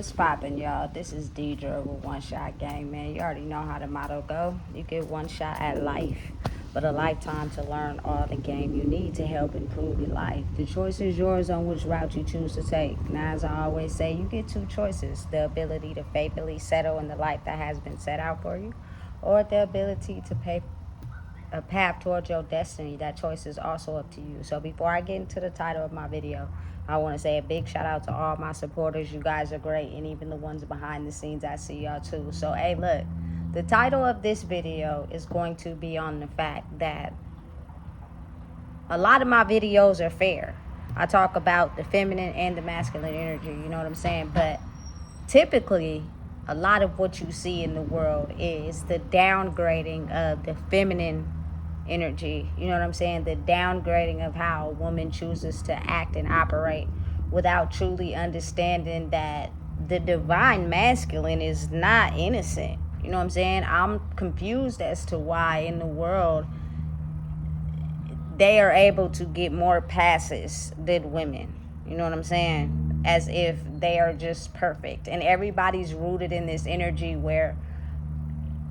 What's poppin', y'all? This is Deidre with One Shot Game, man. You already know how the motto go. You get one shot at life, but a lifetime to learn all the game you need to help improve your life. The choice is yours on which route you choose to take. Now, as I always say, you get two choices: the ability to faithfully settle in the life that has been set out for you, or the ability to pay a path towards your destiny. That choice is also up to you. So before I get into the title of my video, I want to say a big shout out to all my supporters. You guys are great, and even the ones behind the scenes, I see y'all too. So hey, look, the title of this video is going to be on the fact that a lot of my videos are fair. I talk about the feminine and the masculine energy, you know what I'm saying? But typically, a lot of what you see in the world is the downgrading of the feminine energy. You know what I'm saying? The downgrading of how a woman chooses to act and operate without truly understanding that the divine masculine is not innocent. You know what I'm saying? I'm confused as to why in the world they are able to get more passes than women. You know what I'm saying? As if they are just perfect. And everybody's rooted in this energy where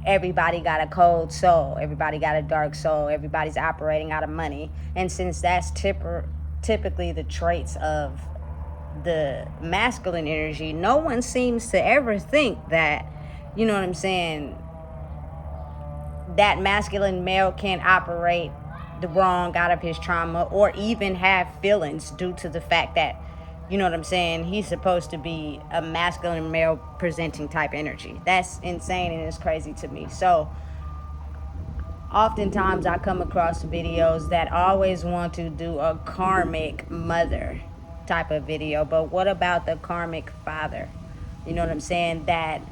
everybody got a cold soul, everybody got a dark soul, everybody's operating out of money. And since that's typically the traits of the masculine energy, no one seems to ever think that, you know what I'm saying, that masculine male can operate the wrong out of his trauma or even have feelings due to the fact that, you know what I'm saying, he's supposed to be a masculine male presenting type energy. That's insane and it's crazy to me. So oftentimes I come across videos that always want to do a karmic mother type of video, but what about the karmic father? You know what I'm saying? That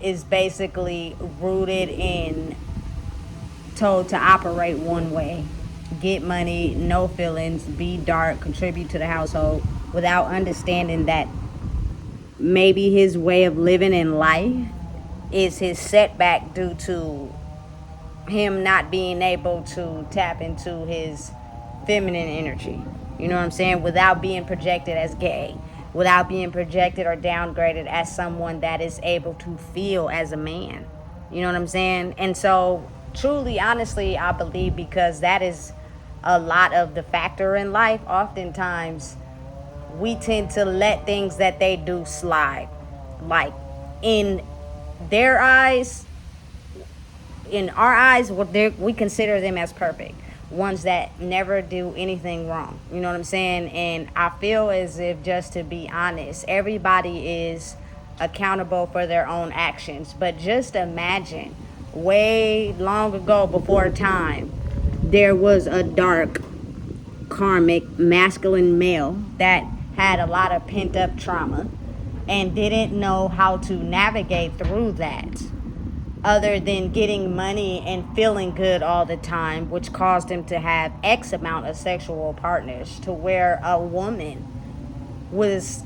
is basically rooted in told to operate one way, get money, no feelings, be dark, contribute to the household, without understanding that maybe his way of living in life is his setback due to him not being able to tap into his feminine energy. You know what I'm saying? Without being projected as gay, without being projected or downgraded as someone that is able to feel as a man. You know what I'm saying? And so truly, honestly, I believe because that is a lot of the factor in life. Oftentimes, we tend to let things that they do slide. Like, in their eyes, in our eyes, we consider them as perfect. Ones that never do anything wrong. You know what I'm saying? And I feel as if, just to be honest, everybody is accountable for their own actions. But just imagine, way long ago before time, there was a dark karmic masculine male that had a lot of pent up trauma and didn't know how to navigate through that other than getting money and feeling good all the time, which caused him to have X amount of sexual partners, to where a woman was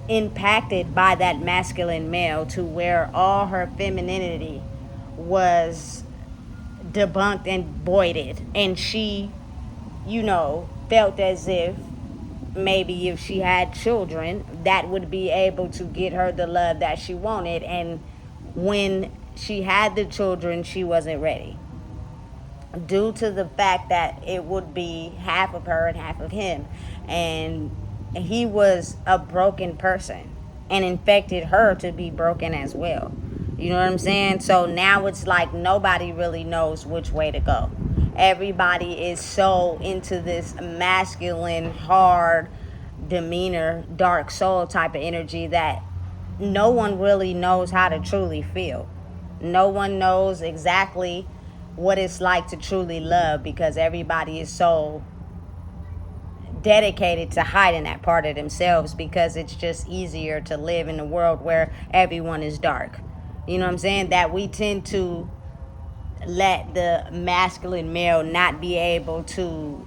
impacted by that masculine male to where all her femininity was debunked and voided, and she, you know, felt as if maybe if she had children, that would be able to get her the love that she wanted. And when she had the children, she wasn't ready, due to the fact that it would be half of her and half of him, and he was a broken person and infected her to be broken as well. You know what I'm saying? So now it's like nobody really knows which way to go. Everybody is so into this masculine, hard demeanor, dark soul type of energy that no one really knows how to truly feel. No one knows exactly what it's like to truly love, because everybody is so dedicated to hiding that part of themselves, because it's just easier to live in a world where everyone is dark. You know what I'm saying? That we tend to let the masculine male not be able to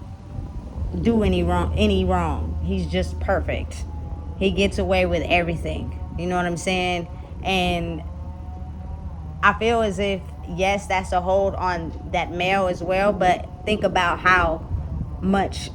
do any wrong. He's just perfect. He gets away with everything. You know what I'm saying? And I feel as if, yes, that's a hold on that male as well, but think about how much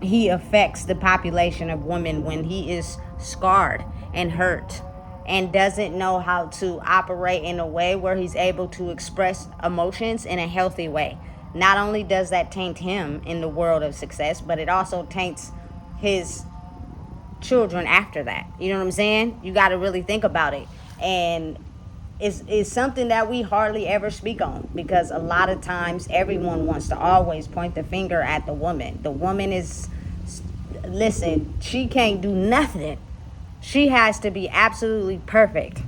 he affects the population of women when he is scarred and hurt, and doesn't know how to operate in a way where he's able to express emotions in a healthy way. Not only does that taint him in the world of success, but it also taints his children after that. You know what I'm saying? You got to really think about it. And it's something that we hardly ever speak on, because a lot of times everyone wants to always point the finger at the woman. The woman is, listen, she can't do nothing. She has to be absolutely perfect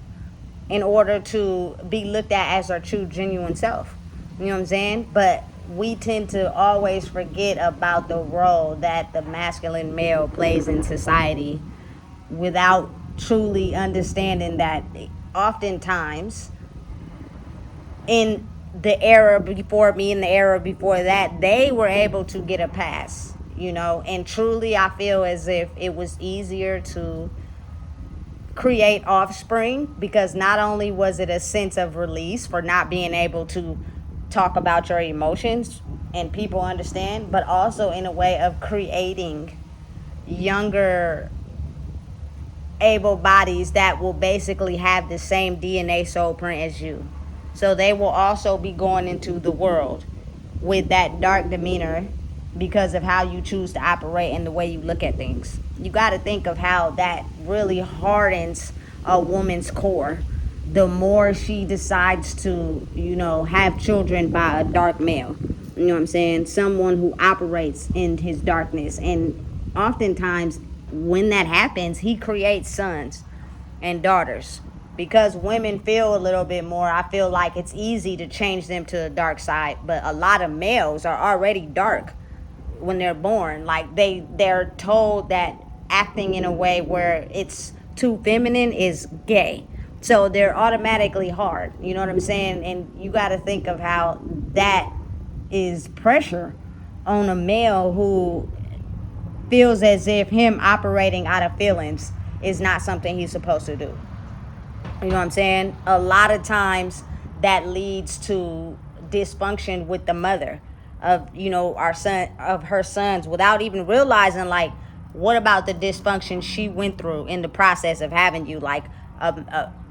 in order to be looked at as her true, genuine self. You know what I'm saying? But we tend to always forget about the role that the masculine male plays in society without truly understanding that oftentimes in the era before me and the era before that, they were able to get a pass, and truly I feel as if it was easier to create offspring, because not only was it a sense of release for not being able to talk about your emotions and people understand, but also in a way of creating younger able bodies that will basically have the same DNA soul print as you. So they will also be going into the world with that dark demeanor because of how you choose to operate and the way you look at things. You got to think of how that really hardens a woman's core. The more she decides to, have children by a dark male. You know what I'm saying? Someone who operates in his darkness. And oftentimes when that happens, he creates sons and daughters. Because women feel a little bit more, I feel like it's easy to change them to the dark side. But a lot of males are already dark when they're born. Like they're told that acting in a way where it's too feminine is gay. So they're automatically hard. You know what I'm saying? And you got to think of how that is pressure on a male who feels as if him operating out of feelings is not something he's supposed to do. You know what I'm saying? A lot of times that leads to dysfunction with the mother of, her sons, without even realizing, like, what about the dysfunction she went through in the process of having you, like,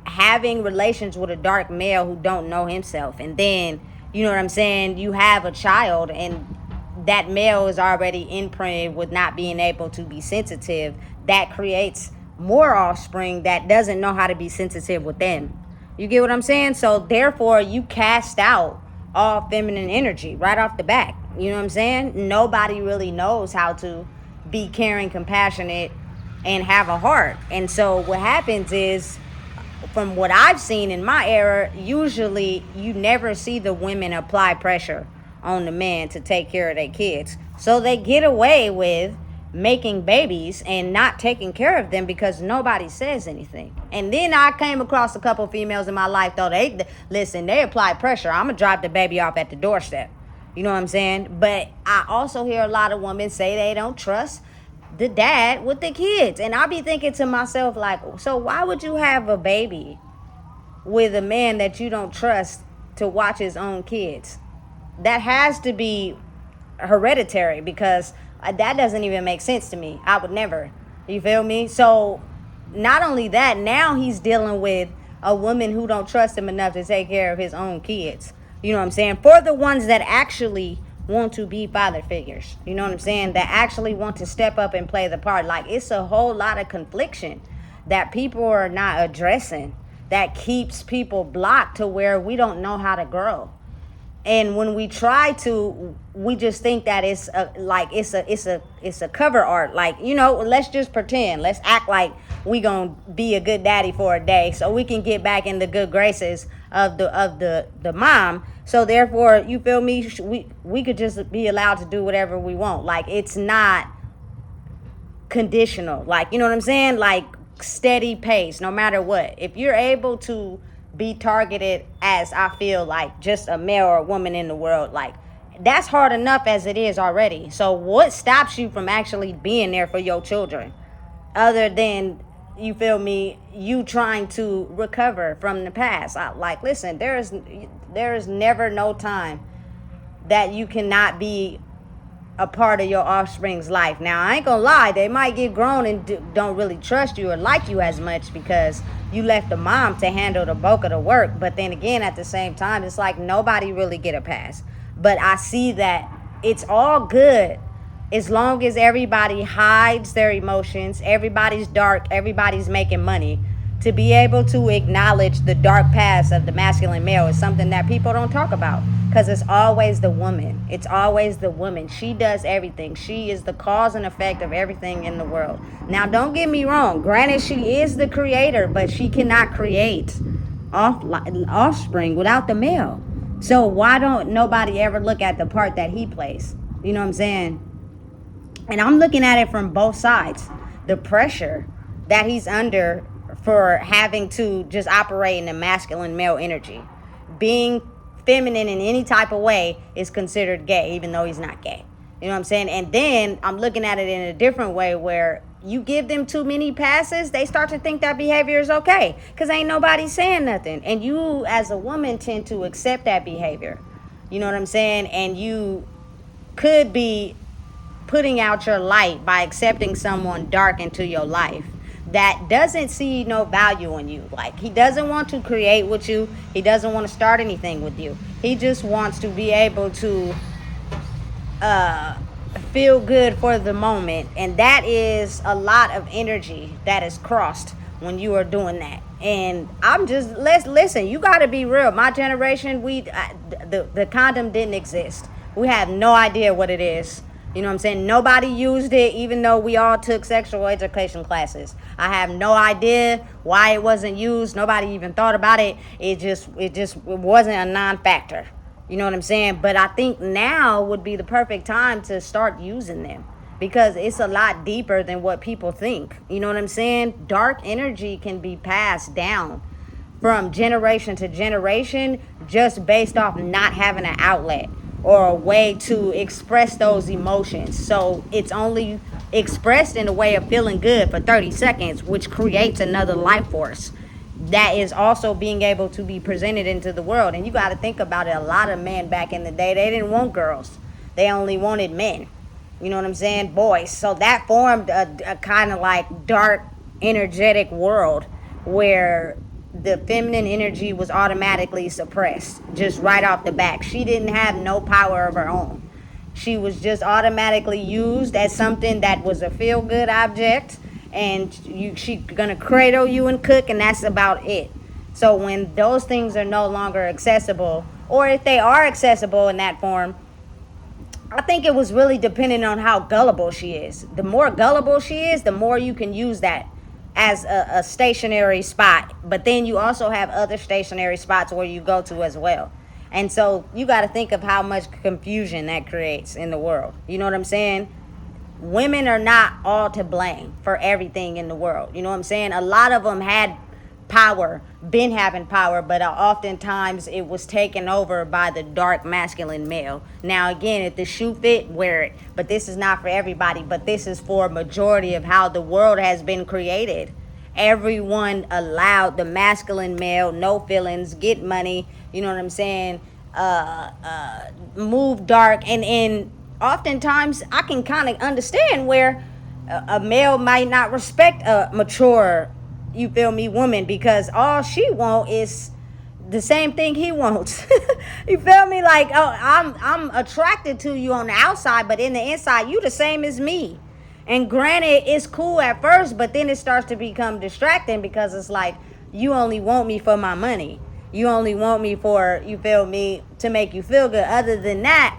having relations with a dark male who don't know himself. And then, you know what I'm saying, you have a child and that male is already imprinted with not being able to be sensitive. That creates more offspring that doesn't know how to be sensitive within. You get what I'm saying? So therefore you cast out all feminine energy right off the bat. You know what I'm saying? Nobody really knows how to be caring, compassionate, and have a heart. And so what happens is, from what I've seen in my era, usually you never see the women apply pressure on the men to take care of their kids. So they get away with making babies and not taking care of them because nobody says anything. And then I came across a couple females in my life, though, they apply pressure. I'm gonna drop the baby off at the doorstep. You know what I'm saying? But I also hear a lot of women say they don't trust the dad with the kids. And I'll be thinking to myself, like, so why would you have a baby with a man that you don't trust to watch his own kids? That has to be hereditary, because that doesn't even make sense to me. I would never. You feel me? So not only that, now he's dealing with a woman who don't trust him enough to take care of his own kids. You know what I'm saying? For the ones that actually want to be father figures. You know what I'm saying? That actually want to step up and play the part. Like, it's a whole lot of confliction that people are not addressing that keeps people blocked to where we don't know how to grow. And when we try to, we just think that it's a cover art. Like, let's just pretend. Let's act like we gonna be a good daddy for a day so we can get back in the good graces of the mom. So therefore, you feel me? We could just be allowed to do whatever we want. Like, it's not conditional. Like, you know what I'm saying? Like, steady pace, no matter what. If you're able to be targeted as, I feel like, just a male or a woman in the world, like, that's hard enough as it is already. So what stops you from actually being there for your children, other than, you feel me, you trying to recover from the past? Like, listen, there is never no time that you cannot be a part of your offspring's life. Now, I ain't gonna lie, they might get grown and don't really trust you or like you as much because you left the mom to handle the bulk of the work. But then again, at the same time, it's like nobody really get a pass. But I see that it's all good as long as everybody hides their emotions, everybody's dark, everybody's making money. To be able to acknowledge the dark past of the masculine male is something that people don't talk about, because it's always the woman. It's always the woman. She does everything. She is the cause and effect of everything in the world. Now, don't get me wrong. Granted, she is the creator, but she cannot create offspring without the male. So why don't nobody ever look at the part that he plays? You know what I'm saying? And I'm looking at it from both sides. The pressure that he's under for having to just operate in the masculine male energy. Being feminine in any type of way is considered gay, even though he's not gay. You know what I'm saying? And then I'm looking at it in a different way where you give them too many passes, they start to think that behavior is okay because ain't nobody saying nothing. And you as a woman tend to accept that behavior. You know what I'm saying? And you could be putting out your light by accepting someone dark into your life that doesn't see no value in you. Like, he doesn't want to create with you. He doesn't want to start anything with you. He just wants to be able to feel good for the moment. And that is a lot of energy that is crossed when you are doing that. And let's listen, you got to be real. My generation, the condom didn't exist. We have no idea what it is. You know what I'm saying? Nobody used it, even though we all took sexual education classes. I have no idea why it wasn't used. Nobody even thought about it. It wasn't a non-factor. You know what I'm saying? But I think now would be the perfect time to start using them, because it's a lot deeper than what people think. You know what I'm saying? Dark energy can be passed down from generation to generation just based off not having an outlet or a way to express those emotions. So it's only expressed in a way of feeling good for 30 seconds, which creates another life force that is also being able to be presented into the world. And you got to think about it. A lot of men back in the day, they didn't want girls. They only wanted men. You know what I'm saying? Boys. So that formed a kind of like dark, energetic world where the feminine energy was automatically suppressed just right off the back. She didn't have no power of her own. She was just automatically used as something that was a feel-good object, and she gonna cradle you and cook, and that's about it. So when those things are no longer accessible, or if they are accessible in that form, I think it was really dependent on how gullible she is. The more gullible she is, the more you can use that as a stationary spot. But then you also have other stationary spots where you go to as well. And so you got to think of how much confusion that creates in the world. You know what I'm saying? Women are not all to blame for everything in the world. You know what I'm saying? A lot of them had power, been having power, but oftentimes it was taken over by the dark masculine male. Now again, if the shoe fit, wear it. But this is not for everybody, but this is for a majority of how the world has been created. Everyone allowed the masculine male, no feelings, get money, you know what I'm saying, move dark. And oftentimes I can kind of understand where a male might not respect a mature, you feel me, woman, because all she wants is the same thing he wants. You feel me? Like, oh, I'm attracted to you on the outside, but in the inside, you the same as me. And granted, it's cool at first, but then it starts to become distracting because it's like, you only want me for my money. You only want me for, you feel me, to make you feel good. Other than that,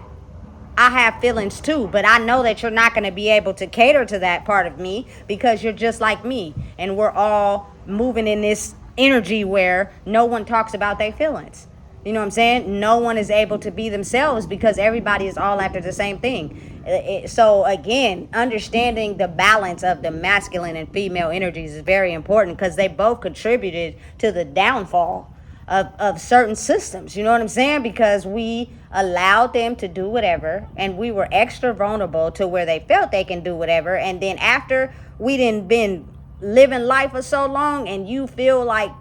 I have feelings too, but I know that you're not going to be able to cater to that part of me because you're just like me. And we're all moving in this energy where no one talks about their feelings. You know what I'm saying? No one is able to be themselves because everybody is all after the same thing. So again, understanding the balance of the masculine and female energies is very important because they both contributed to the downfall of certain systems. You know what I'm saying? Because we allowed them to do whatever, and we were extra vulnerable to where they felt they can do whatever. And then after we didn't been living life for so long and you feel like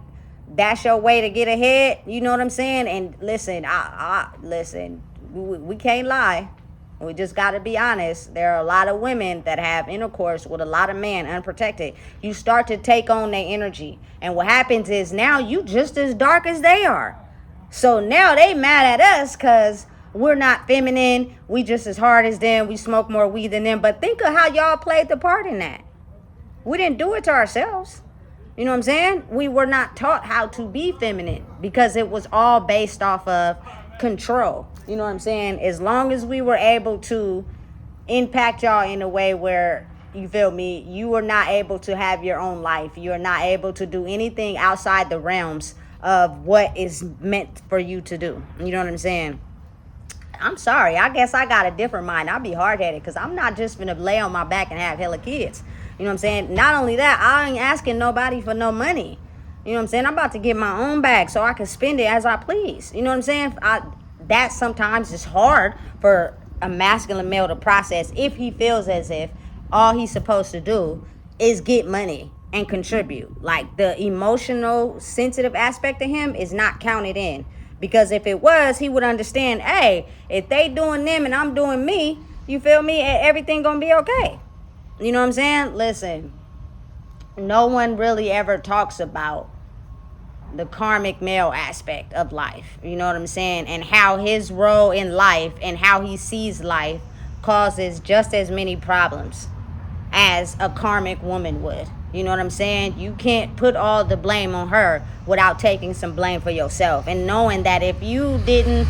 that's your way to get ahead, you know what I'm saying? And listen, listen, we can't lie. We just got to be honest. There are a lot of women that have intercourse with a lot of men unprotected. You start to take on their energy. And what happens is now you just as dark as they are. So now they mad at us because we're not feminine. We just as hard as them. We smoke more weed than them. But think of how y'all played the part in that. We didn't do it to ourselves. You know what I'm saying? We were not taught how to be feminine because it was all based off of control. You know what I'm saying? As long as we were able to impact y'all in a way where, you feel me, you were not able to have your own life. You're not able to do anything outside the realms of what is meant for you to do. You know what I'm saying? I'm sorry. I guess I got a different mind. I'll be hard-headed because I'm not just going to lay on my back and have hella kids. You know what I'm saying? Not only that, I ain't asking nobody for no money. You know what I'm saying? I'm about to get my own bag so I can spend it as I please. You know what I'm saying? That sometimes is hard for a masculine male to process if he feels as if all he's supposed to do is get money and contribute. Like the emotional, sensitive aspect of him is not counted in. Because if it was, he would understand, hey, if they doing them and I'm doing me, you feel me? Everything gonna be okay. You know what I'm saying? Listen, no one really ever talks about the karmic male aspect of life. You know what I'm saying? And how his role in life and how he sees life causes just as many problems as a karmic woman would. You know what I'm saying? You can't put all the blame on her without taking some blame for yourself. And knowing that if you didn't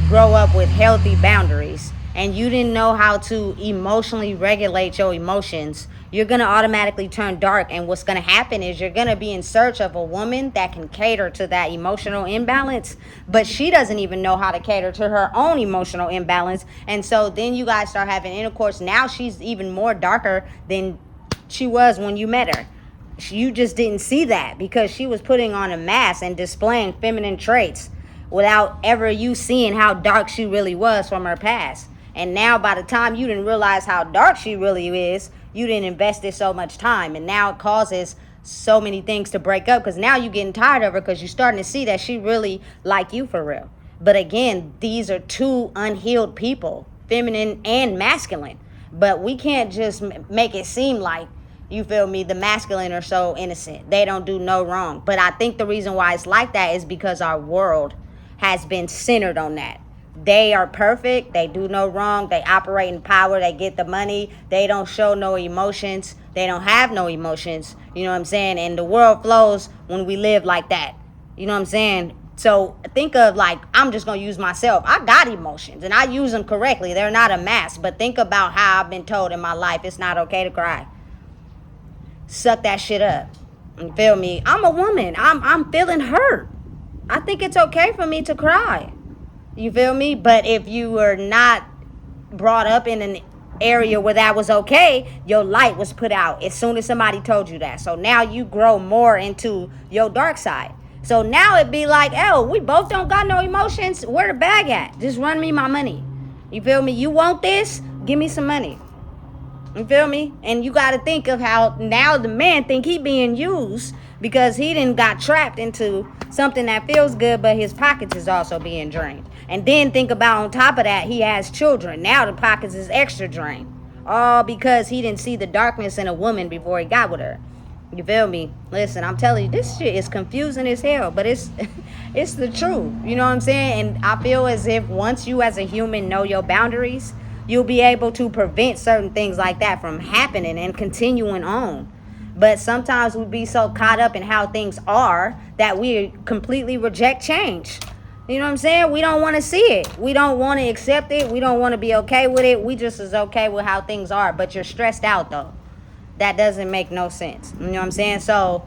grow up with healthy boundaries and you didn't know how to emotionally regulate your emotions, you're going to automatically turn dark. And what's going to happen is you're going to be in search of a woman that can cater to that emotional imbalance, but she doesn't even know how to cater to her own emotional imbalance. And so then you guys start having intercourse. Now she's even more darker than she was when you met her. You just didn't see that because she was putting on a mask and displaying feminine traits without ever you seeing how dark she really was from her past. And now by the time you didn't realize how dark she really is, you didn't invest in so much time. And now it causes so many things to break up because now you're getting tired of her because you're starting to see that she really like you for real. But again, these are two unhealed people, feminine and masculine. But we can't just make it seem like, you feel me, the masculine are so innocent. They don't do no wrong. But I think the reason why it's like that is because our world has been centered on that. They are perfect. They do no wrong. They operate in power. They get the money. They don't show no emotions. They don't have no emotions. You know what I'm saying? And the world flows when we live like that. You know what I'm saying? So think of like, I'm just going to use myself. I got emotions and I use them correctly. They're not a mask. But think about how I've been told in my life it's not okay to cry. Suck that shit up. You feel me? I'm a woman. I'm feeling hurt. I think it's okay for me to cry. You feel me? But if you were not brought up in an area where that was okay, your light was put out as soon as somebody told you that. So now you grow more into your dark side. So now it'd be like, oh, we both don't got no emotions. Where the bag at? Just run me my money. You feel me? You want this? Give me some money. You feel me? And you got to think of how now the man think he being used because he done got trapped into something that feels good, but his pockets is also being drained. And then think about on top of that, he has children. Now the pockets is extra drained. All because he didn't see the darkness in a woman before he got with her. You feel me? Listen, I'm telling you, this shit is confusing as hell, but it's the truth. You know what I'm saying? And I feel as if once you as a human know your boundaries, you'll be able to prevent certain things like that from happening and continuing on. But sometimes we be so caught up in how things are that we completely reject change. You know what I'm saying? We don't want to see it. We don't want to accept it. We don't want to be okay with it. We just is okay with how things are. But you're stressed out, though. That doesn't make no sense. You know what I'm saying? So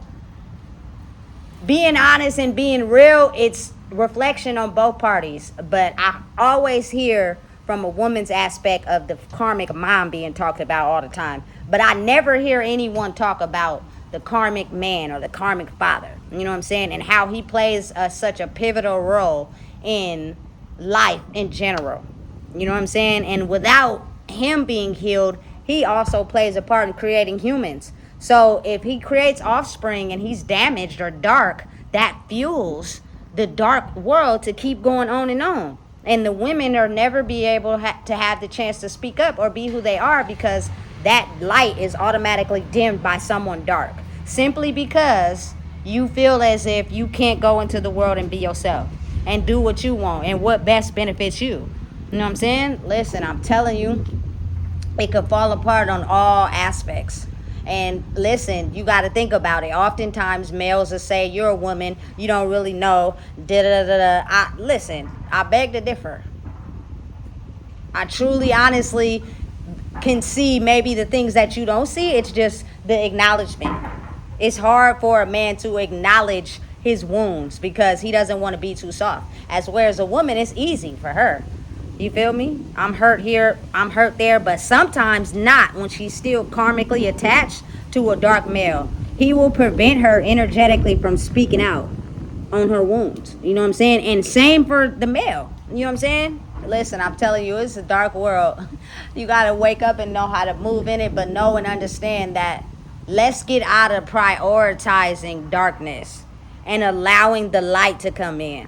being honest and being real, it's reflection on both parties. But I always hear from a woman's aspect of the karmic mom being talked about all the time. But I never hear anyone talk about the karmic man or the karmic father. You know what I'm saying? And how he plays such a pivotal role in life in general. You know what I'm saying? And without him being healed, he also plays a part in creating humans. So if he creates offspring and he's damaged or dark, that fuels the dark world to keep going on and on. And the women are never be able to have the chance to speak up or be who they are, because that light is automatically dimmed by someone dark, simply because you feel as if you can't go into the world and be yourself and do what you want and what best benefits you. You know what I'm saying? Listen, I'm telling you, it could fall apart on all aspects. And listen, you got to think about it. Oftentimes males will say, you're a woman, you don't really know, listen, I beg to differ. I truly, honestly can see maybe the things that you don't see. It's just the acknowledgement. It's hard for a man to acknowledge his wounds because he doesn't want to be too soft. As whereas a woman, it's easy for her. You feel me? I'm hurt here, I'm hurt there, but sometimes not when she's still karmically attached to a dark male. He will prevent her energetically from speaking out on her wounds. You know what I'm saying? And same for the male. You know what I'm saying? Listen, I'm telling you, it's a dark world. You got to wake up and know how to move in it, but know and understand that let's get out of prioritizing darkness and allowing the light to come in.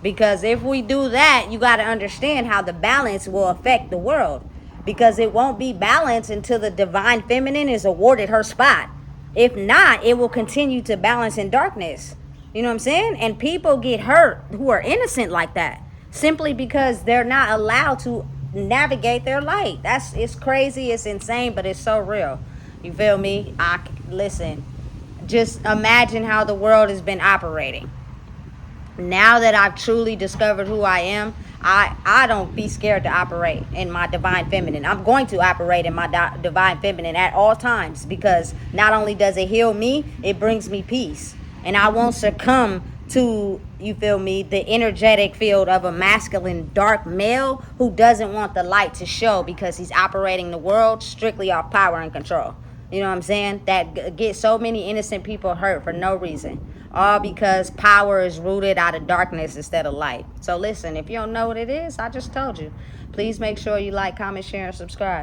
Because if we do that, you got to understand how the balance will affect the world. Because it won't be balanced until the divine feminine is awarded her spot. If not, it will continue to balance in darkness. You know what I'm saying? And people get hurt who are innocent like that, simply because they're not allowed to navigate their light. It's crazy, it's insane, but it's so real. You feel me? Listen, just imagine how the world has been operating. Now that I've truly discovered who I am, I don't be scared to operate in my divine feminine. I'm going to operate in my divine feminine at all times, because not only does it heal me, it brings me peace. And I won't succumb to, you feel me, the energetic field of a masculine dark male who doesn't want the light to show because he's operating the world strictly off power and control. You know what I'm saying? That gets so many innocent people hurt for no reason. All because power is rooted out of darkness instead of light. So listen, if you don't know what it is, I just told you. Please make sure you like, comment, share, and subscribe.